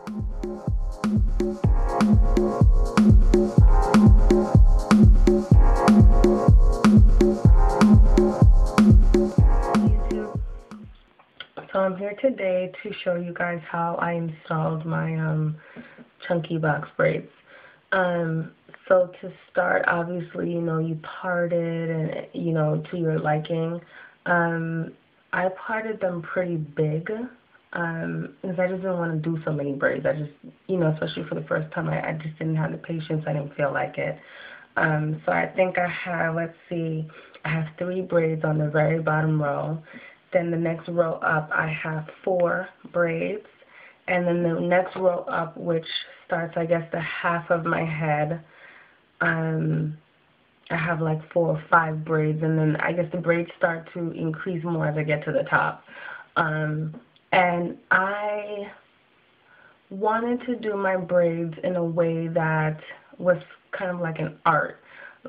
So I'm here today to show you guys how I installed my chunky box braids. So to start, obviously, you part it and, to your liking. I parted them pretty big because I just didn't want to do so many braids. I just, especially for the first time, I just didn't have the patience. I didn't feel like it. So I think I have, let's see, I have 3 braids on the very bottom row. Then the next row up, I have 4 braids. And then the next row up, which starts, I guess, the half of my head, I have like 4 or 5 braids. And then I guess the braids start to increase more as I get to the top. And I wanted to do my braids in a way that was kind of like an art.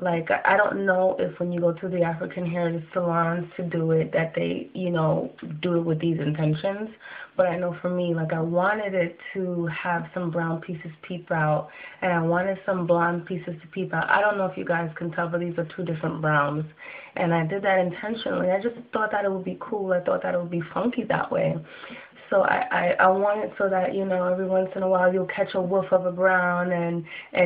Like, I don't know if when you go to the African hair salons to do it, that they, do it with these intentions. But I know for me, like, I wanted it to have some brown pieces peep out, and I wanted some blonde pieces to peep out. I don't know if you guys can tell, but these are 2 different browns. And I did that intentionally. I just thought that it would be cool. I thought that it would be funky that way. So I want it so that, every once in a while you'll catch a whiff of a brown and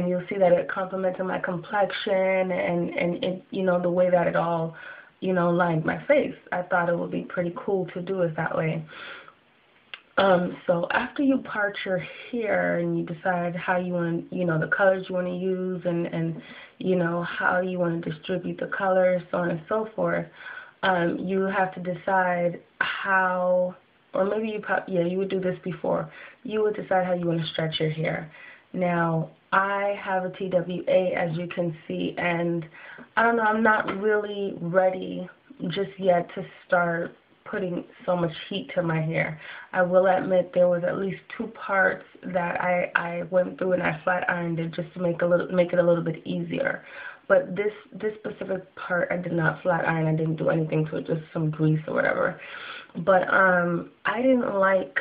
you'll see that it complements my complexion and it, the way that it all, lined my face. I thought it would be pretty cool to do it that way. So after you part your hair and you decide how you want, the colors you want to use and how you want to distribute the colors, so on and so forth, you have to decide how, or maybe you would do this before. You would decide how you want to stretch your hair. Now, I have a TWA, as you can see, and I don't know, I'm not really ready just yet to start putting so much heat to my hair. I will admit there was at least 2 parts that I went through and I flat ironed it just to make it a little bit easier. But this specific part I did not flat iron. I didn't do anything to it, just some grease or whatever. But I didn't like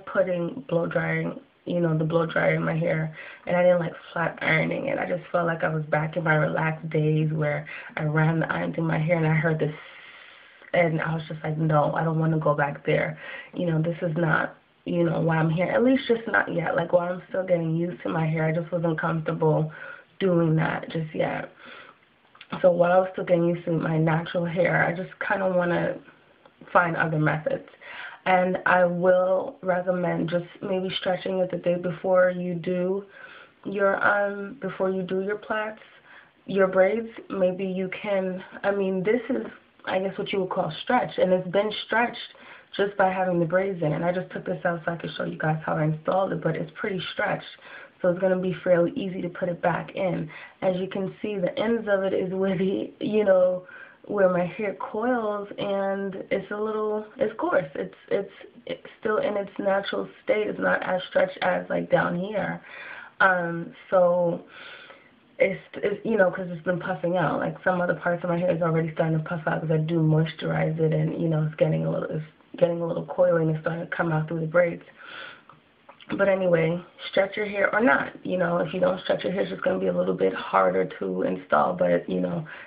putting blow drying, the blow dryer in my hair, and I didn't like flat ironing it. I just felt like I was back in my relaxed days where I ran the iron through my hair and I heard this, and I was just like, no, I don't want to go back there. This is not, why I'm here. At least just not yet. Like, while I'm still getting used to my hair, I just wasn't comfortable doing that just yet. So while I was still getting used to my natural hair, I just kind of want to find other methods. And I will recommend just maybe stretching it the day before you do your plaits, your braids. Maybe you can, this is, I guess, what you would call stretch, and it's been stretched just by having the braids in. And I just took this out so I could show you guys how I installed it, but it's pretty stretched. So it's going to be fairly easy to put it back in. As you can see, the ends of it is where the, where my hair coils, and it's coarse. It's still in its natural state. It's not as stretched as like down here. So it's because it's been puffing out. Like, some other parts of my hair is already starting to puff out because I do moisturize it, and it's getting a little coily and it's starting to come out through the braids. But anyway, stretch your hair or not. If you don't stretch your hair, it's just going to be a little bit harder to install, but,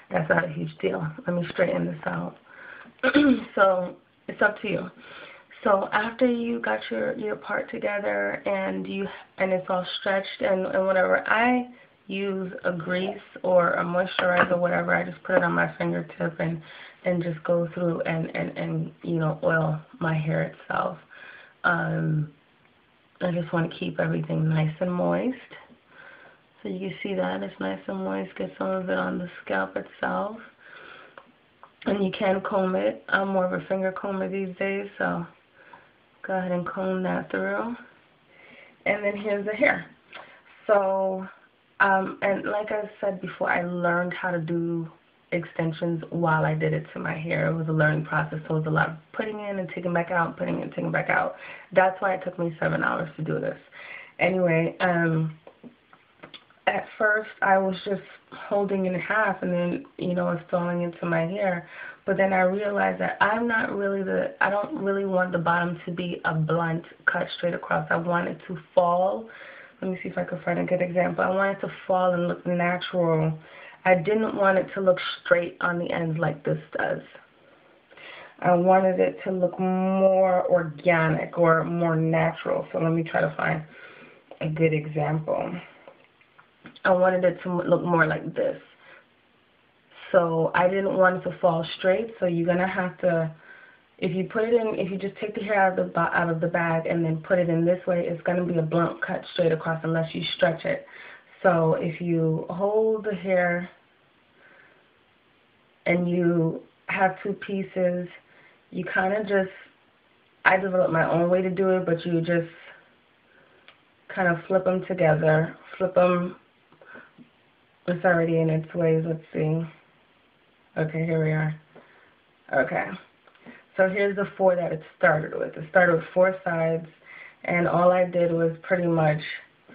that's not a huge deal. Let me straighten this out. So it's up to you. So after you got your part together and it's all stretched and whatever, I use a grease or a moisturizer, whatever. I just put it on my fingertip and just go through and oil my hair itself. I just want to keep everything nice and moist. So you can see that it's nice and moist. Get some of it on the scalp itself. And you can comb it. I'm more of a finger comber these days, so go ahead and comb that through. And then here's the hair. So, and like I said before, I learned how to do extensions while I did it to my hair. It was a learning process, so it was a lot of putting in and taking back out, putting in and taking back out. That's why it took me 7 hours to do this. Anyway, at first I was just holding in half and then, installing into my hair. But then I realized that I don't really want the bottom to be a blunt cut straight across. I want it to fall. Let me see if I can find a good example. I want it to fall and look natural. I didn't want it to look straight on the ends like this does. I wanted it to look more organic or more natural. So let me try to find a good example. I wanted it to look more like this. So I didn't want it to fall straight. So you're going to have to, if you just take the hair out of the bag and then put it in this way, it's going to be a blunt cut straight across unless you stretch it. So if you hold the hair and you have two pieces, you kind of just, I developed my own way to do it, but you just kind of flip them together. Flip them, it's already in its ways, let's see. Okay, here we are. Okay, so here's the 4 that it started with. It started with 4 sides, and all I did was pretty much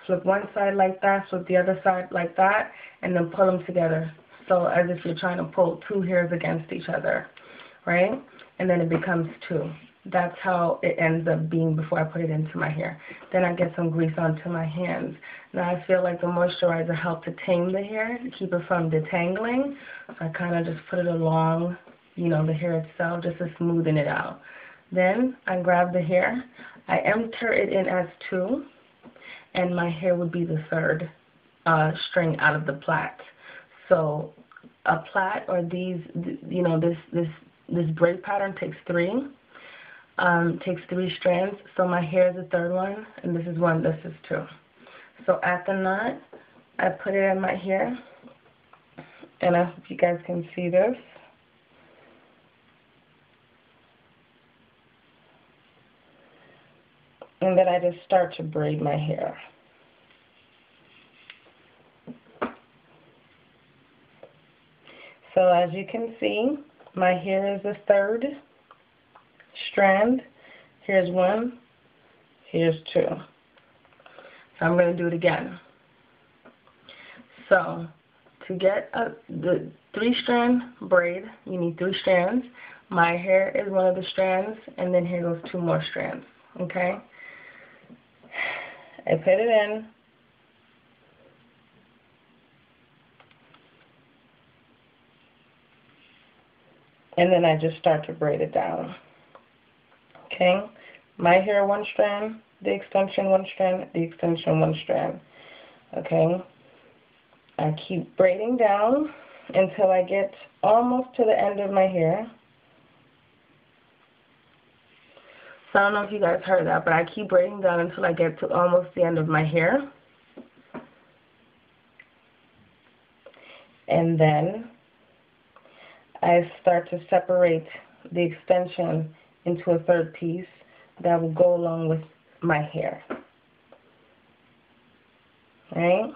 flip one side like that, flip the other side like that, and then pull them together. So as if you're trying to pull 2 hairs against each other, right? And then it becomes 2. That's how it ends up being before I put it into my hair. Then I get some grease onto my hands. Now I feel like the moisturizer helped to tame the hair, to keep it from detangling. So I kind of just put it along, you know, the hair itself, just to smoothen it out. Then I grab the hair, I enter it in as 2, and my hair would be the 3rd string out of the plait. So a plait, or these, you know, this braid pattern takes 3. Takes 3 strands. So my hair is the 3rd one, and this is 1, this is 2. So at the knot, I put it in my hair, and I hope you guys can see this. And then I just start to braid my hair. So as you can see, my hair is the 3rd strand. Here's 1, here's 2. So I'm going to do it again. So to get the 3-strand braid, you need 3 strands. My hair is one of the strands, and then here goes 2 more strands. Okay? I put it in. And then I just start to braid it down. Okay? My hair 1 strand, the extension 1 strand, the extension 1 strand. Okay? I keep braiding down until I get almost to the end of my hair. So I don't know if you guys heard that, but I keep braiding down until I get to almost the end of my hair. And then I start to separate the extension into a 3rd piece that will go along with my hair. Right?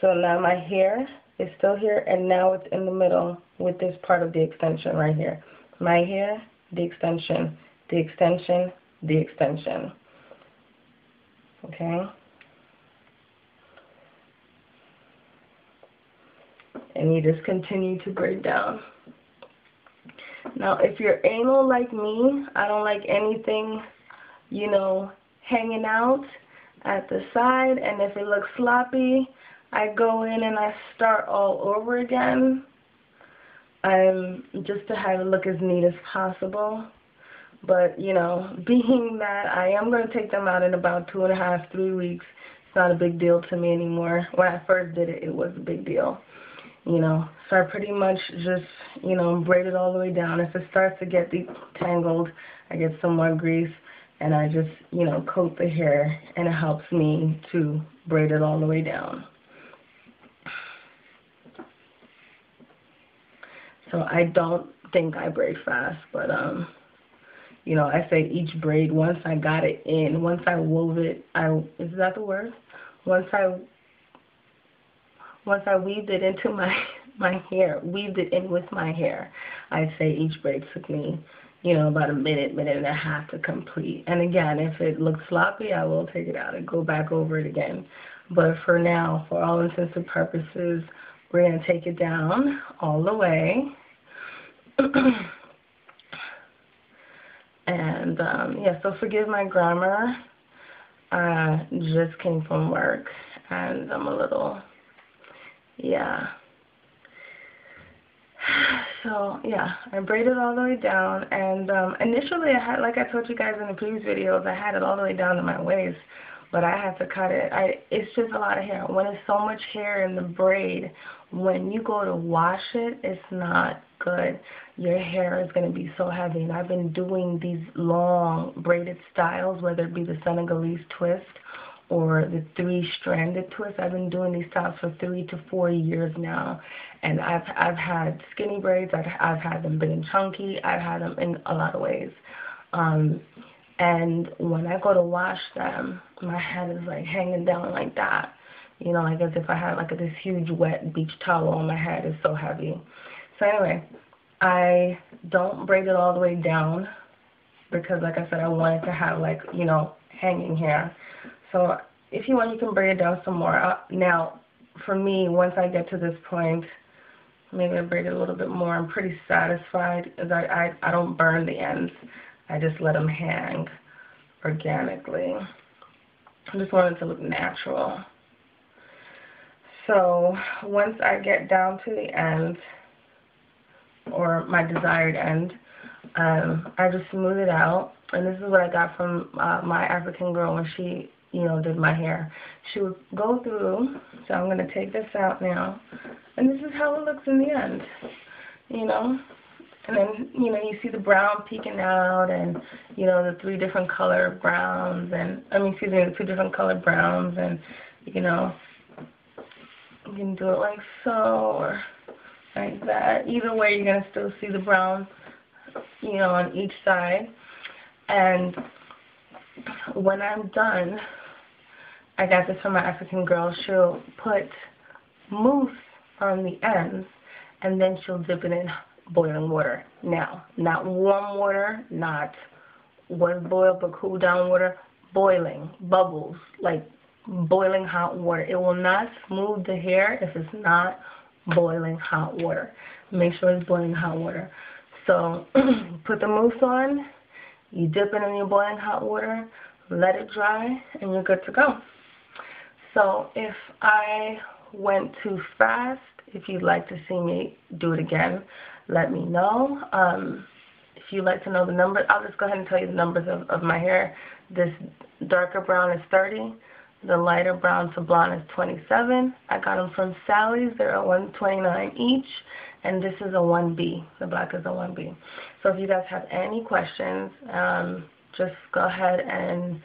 So now my hair is still here, and now it's in the middle with this part of the extension right here. My hair, the extension, the extension, the extension. Okay? And you just continue to braid down. Now, if you're anal like me, I don't like anything, you know, hanging out at the side. And if it looks sloppy, I go in and I start all over again. Just to have it look as neat as possible. But, you know, being that I am going to take them out in about 2.5, 3 weeks, it's not a big deal to me anymore. When I first did it, it was a big deal. You know, so I pretty much just, you know, braid it all the way down. If it starts to get tangled, I get some more grease, and I just, you know, coat the hair, and it helps me to braid it all the way down. So I don't think I braid fast, but, you know, I say each braid, once I got it in, once I wove it, is that the word? Once I weaved it into my hair, weaved it in with my hair, I'd say each braid took me, you know, about a minute, minute and a half to complete. And again, if it looks sloppy, I will take it out and go back over it again. But for now, for all intents and purposes, we're going to take it down all the way. And, yeah, so forgive my grammar. I just came from work, and I'm a little, yeah. So, yeah, I braided all the way down, and initially I had, like I told you guys in the previous videos, I had it all the way down to my waist, but I had to cut it. It's just a lot of hair. When there's so much hair in the braid, when you go to wash it, it's not good. Your hair is going to be so heavy, and I've been doing these long braided styles, whether it be the Senegalese twist or the 3-stranded twist. I've been doing these styles for 3 to 4 years now, and I've had skinny braids, I've had them big and chunky, I've had them in a lot of ways. And when I go to wash them, my head is like hanging down like that, you know, like as if I had like this huge wet beach towel on my head. It's so heavy. So anyway, I don't braid it all the way down because, like I said, I wanted to have, like, you know, hanging hair. So if you want, you can braid it down some more. Now, for me, once I get to this point, maybe I braid it a little bit more. I'm pretty satisfied because I don't burn the ends. I just let them hang organically. I just want it to look natural. So once I get down to the end, or my desired end, I just smooth it out. And this is what I got from my African girl when she, you know, did my hair. She would go through, so I'm going to take this out now, and this is how it looks in the end, you know. And then, you know, you see the brown peeking out, and, you know, the 3 different color browns, and, the 2 different color browns, and, you know, you can do it like so, or like that. Either way, you're going to still see the brown, you know, on each side. And when I'm done, I got this from my African girl, she'll put mousse on the ends, and then she'll dip it in boiling water. Now, not warm water, not was boiled but cool down water, boiling, bubbles, like boiling hot water. It will not smooth the hair if it's not boiling hot water. Make sure it's boiling hot water. So put the mousse on, you dip it in your boiling hot water, let it dry, and you're good to go. So if I went too fast, if you'd like to see me do it again, let me know. If you'd like to know the numbers, I'll just go ahead and tell you the numbers of my hair. This darker brown is 30. The lighter brown to blonde is 27. I got them from Sally's. They're at $129 each. And this is a 1B. The black is a 1B. So if you guys have any questions, just go ahead and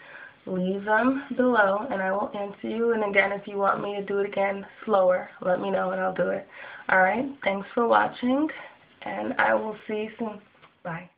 leave them below, and I will answer you. And again, if you want me to do it again slower, let me know and I'll do it. Alright, thanks for watching, and I will see you soon. Bye.